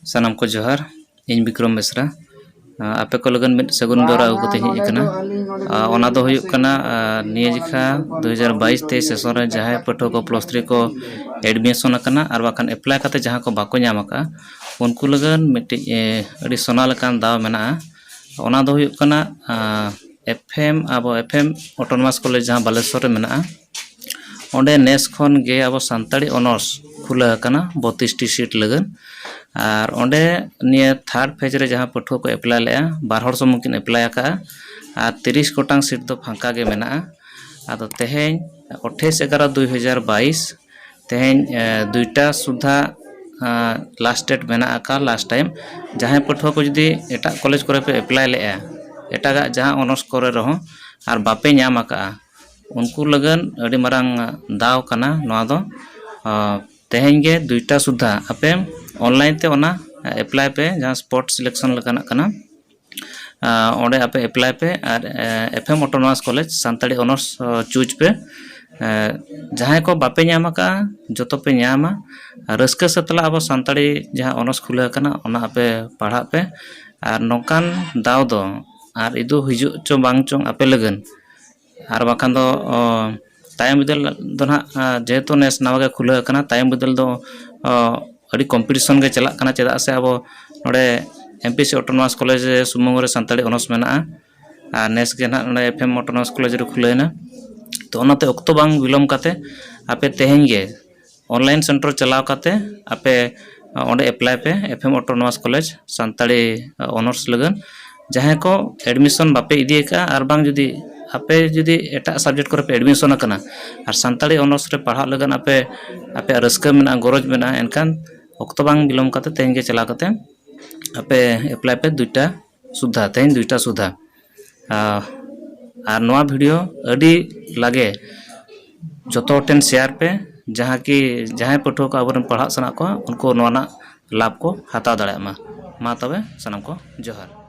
सानाम को जोहार इन विक्रम बेसरा आपे को लगन मिट सगुन बेरा अगु कते हिज कना ओना दो हुयुक कना निया जिखा 2022 ते सेशन रे जहाय पठो को प्लस 3 को एडमिशन कना आर बाखान अप्लाई कते जहां को बाको ᱧᱟᱢ का उनको लगन मिट अडी सोना लकान दाव मेना ओना दो हुयुक कना एफएम अब एफएम ऑटोनोमस कॉलेज जहां बालेश्वर रे मेना ओंडे नेस खन गे अब सानताड़ी ऑनर्स खुला कना 32 टी सीट लगन और ओंडे निया थर्ड फेज रे जहां पठुआ को अप्लाई लेआ बार हर समकिन अप्लाई का और 30 गोटांग सीट दो फांका गे मेना आदो तेहेन 28/11/2022 तेहेन दुईटा सुधा लास्ट डेट मेना का लास्ट टाइम जहां पठुआ को जदी एटा कॉलेज करे पे अप्लाई लेआ एटागा जहां ऑनर्स करे रहो और बापे ᱧᱟᱢ का उनको लगन अड़ी मारांग दाव कना नवा दो तेहेन गे दुईटा सुधा आपे ऑनलाइन ते ओना अप्लाई पे जहां स्पॉट सिलेक्शन लकाना कना ओंडे आपे अप्लाई पे और एफएम ऑटोनोमस कॉलेज सानताड़ी ऑनर्स चूज पे जहां को बापे ᱧᱟᱢ का जतो पे ᱧᱟᱢा रस्क सतला अब सानताड़ी जहां ऑनर्स खुले कना ओना आपे पढ़ा पे और नोकान दाव दो और इदु हिजु चो बांग चों आपे लगन और बाखान दो टाइम बदल दो ना जेहेतु नेस नवागे खुले कना टाइम बदल दो अड़ी कॉम्पिटिशन के चला कना चेदा से अब नोडे एमपीसी ऑटोनोमस कॉलेज सुमुंग रे सानताड़ी ऑनर्स मेना आ नेस के ना नोडे एफएम ऑटोनोमस कॉलेज रे खुलेना तो ओनाते अक्तो बांग विलम काते आपे तेहेन गे ऑनलाइन सेंटर चलाव काते आपे ओंडे अप्लाई पे एफएम ऑटोनोमस कॉलेज सानताड़ी ऑनर्स लगन जहां को एडमिशन बापे इदी का आर बांग जदी आपे जदी एटा सब्जेक्ट करे पे एडमिशन करना और सानताड़ी ऑनर्स रे पढ़ा लगन आपे आपे रस्का मेना गरज मेना एनकान अक्तो बांग विलम काते तेहेन गे चला काते आपे अप्लाई पे दुईटा सुधा तेहेन दुईटा सुधा और नवा वीडियो अडी लागे जतो टेन शेयर पे जहां की जहां पठो को अब पढ़ा सना को उनको नवाना लाभ को हता दाड़ा मा तबे सनम को जोहार।